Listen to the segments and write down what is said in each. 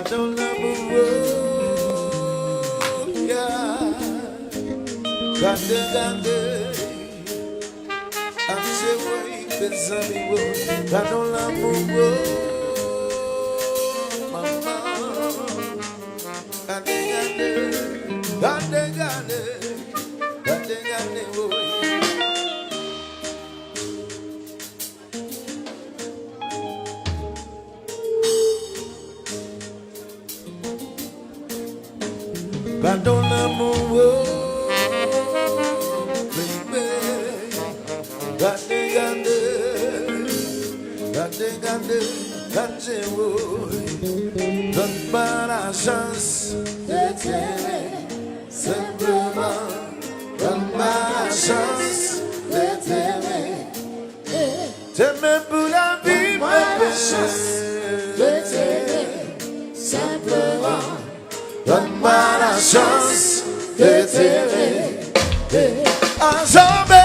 Pardon l'amour, yeah. Gande, amse woi bezami wo. Pardon l'amour, mama. Gande wo. Pardon l'amour, baby. Gande, donne-moi la chance de t'aimer, simplement. Donne-moi la chance de t'aimer. T'aimer pour la vie, donne-moi la chance de t'aimer, simplement. Donne-moi la chance de t'aimer. Ensemble.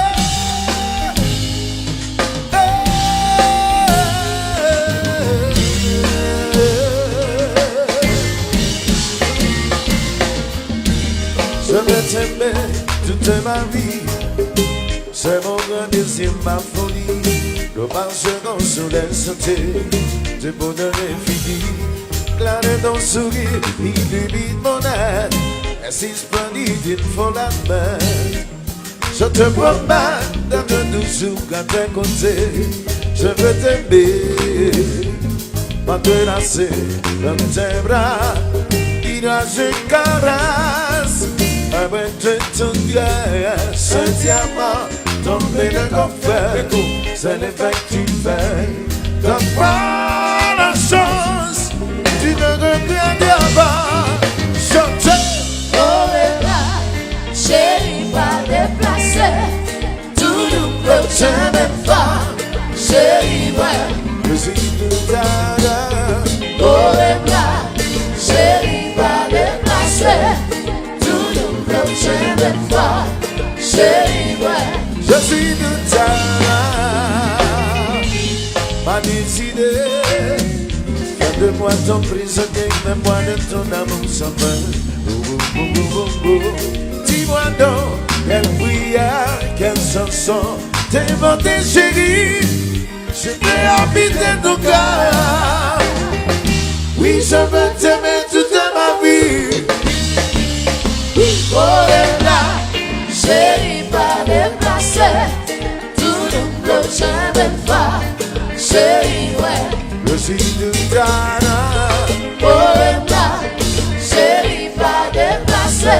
Je veux t'aimer toute ma vie. C'est mon grand désir, ma folie. Le marche qu'on soulève sauter. Du bonheur infini. Là de ton sourire, illumine mon âme. Et si splendide, il faut la main. Je te promets d'être toujours à tes côtés. Je veux t'aimer, m'enlacer dans tes bras. Je caresse avec ton cœur, ce diamant tombé de ton fer. C'est l'effet que tu fais. Donne-moi la chance, tu ne regrettes pas. Chante. Oh là, chérie, pas déplacé. Tout nous prochain même pas. Chérie, ouais. Je suis tout à l'heure. Oh là, chérie, pas déplacé. Tout nous prochain même pas. Chérie, ouais. Je suis tout à l'heure. Pas décidé. Fais de moi ton prisonnier, mets-moi de ton amour sans fin. Dis-moi donc, quelle prière, quelle chanson t'es montée chérie. Je vais habiter ton cœur. Oui, je veux t'aimer toute ma vie. Oh là, chérie, pas déplacé. Tout nous prochain même pas. Chérie, ouais. Je suis tout à l'heure. Oh là, chérie, pas déplacé.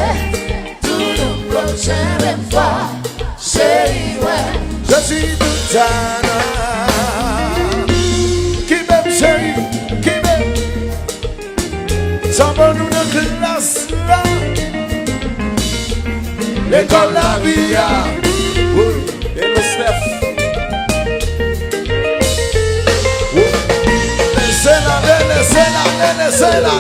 Tout nous prochain même pas. Chérie, ouais. Je suis tout à l'heure. Qui m'aime chérie, qui m'aime. Sans bon nous de classe là. L'école la vie, oui, et le Steph. Laissez-la, laissez-la.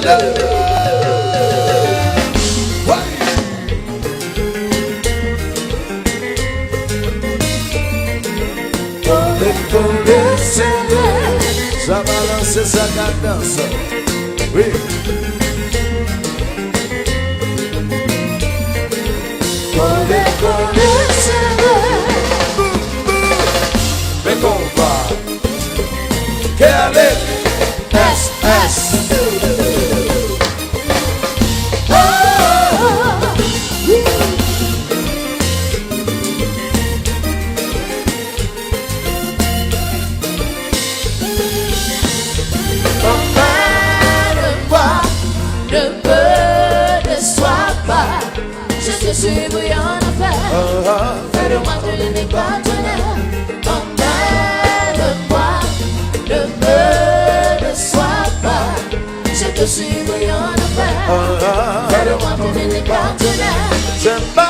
Ça va lancer sa cadence. Oui. Mais qu'on va. Quelle est S. Je suis bouillant en fer. Fais de moi ton unique partenaire. Emmène-moi, ne me déçois pas. Je te suis bouillant en fer. Fais de moi ton unique partenaire. C'est ma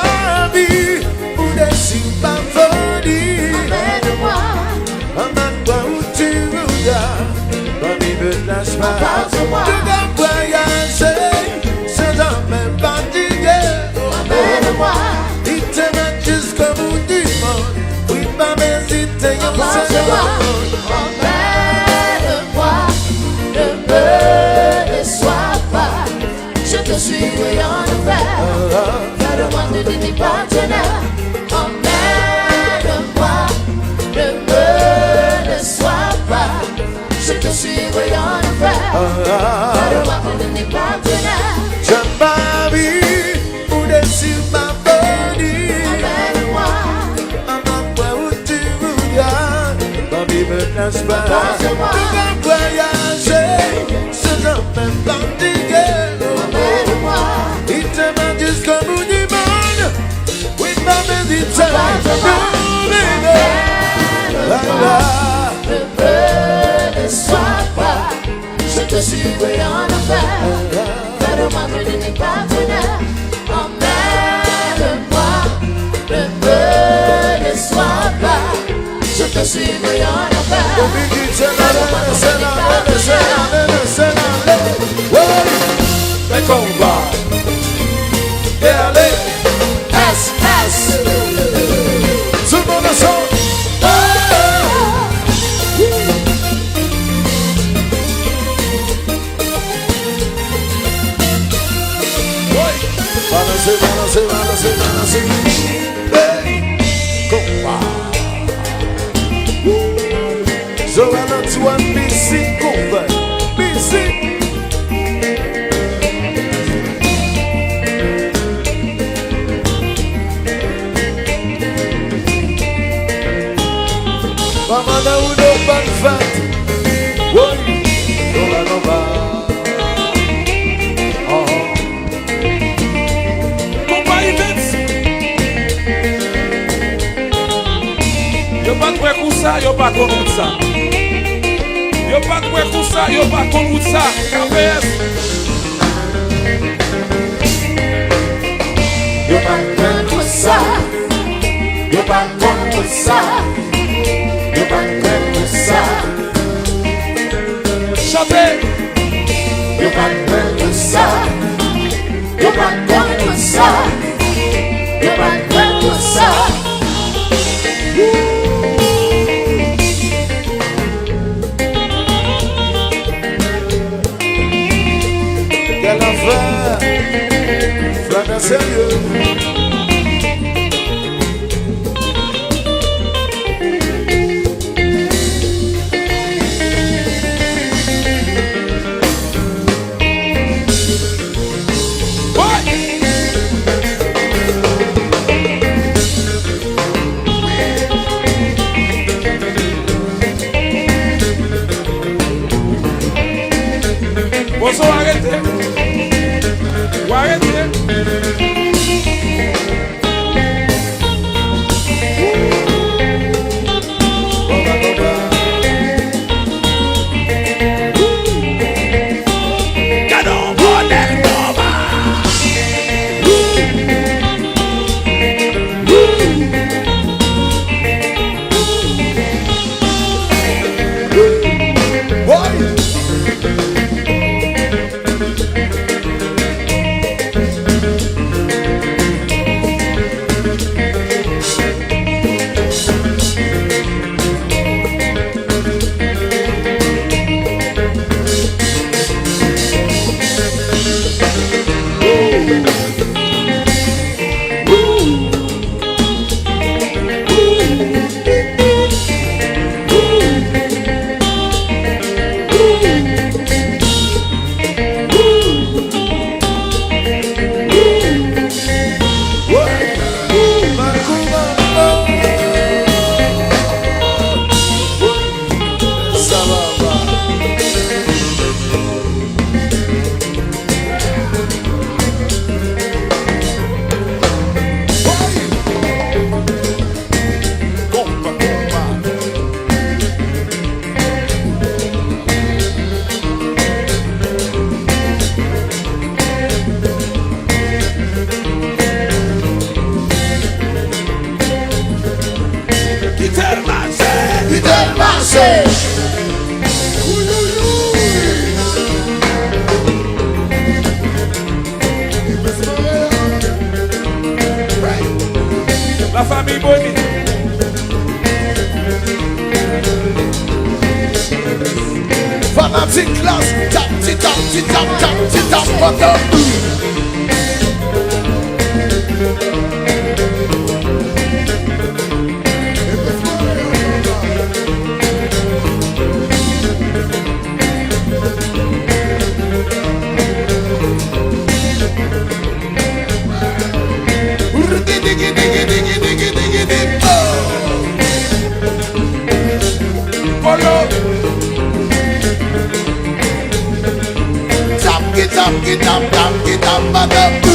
vie ou des signes pas folie. Emmène-moi où tu voudras. Ma vie me lâche pas. Apporte-moi. Tu dois voyager sans jamais fatiguer. Emmène-moi. Il t'aime jusqu'au bout du monde. Oui, pas m'hésiter, on Apporte-moi. Emmène-moi, ne me déçois te suis, oui, en enfer. Fais-le-moi de tes partenaires. Emmène-moi, ne me déçois pas. Je te suis, oui, en enfer. Fais-le-moi de tes partenaires. J'aime ma vie, pour dessus ma folie. Emmène-moi, Emmène-moi où tu voudras. Ma vie me lâche pas. Porte-moi. Tu vas voyager, ce jour même fatigué. Emmène-moi, Il te mène jusqu'au bout du monde. Oui, ma méditerranée. ne me déçois pas. Je te suivrai en enfer. Fais-le-moi de tes partenaires. Emmène-moi, ne me déçois pas. Je te suivrai en enfer. Fais-le-moi de tes partenaires. Mais combat. Et allez, S. tout le monde ensemble. Balancez, balancez, balancez, balancez. Hey, combat. So I know to one BC combat. BC. Mama na uno pan fat. Oi, tola nova. Yo pas de ça, yo pas contre ça. Yo pas de ça, yo pas contre ça. KPS. Yo pas contre ça. Yo pas contre ça. Yo pas contre ça. Chantez. Yo pas contre ça. Yo pas contre ça. Yo pas contre ça. Quelle affaire, frère sérieux. Bonsoir, arrêtez. Ou arrêtez. La famille Boni. Fanatique Klass, tactique. tap for the Get up, get up, get up, get up,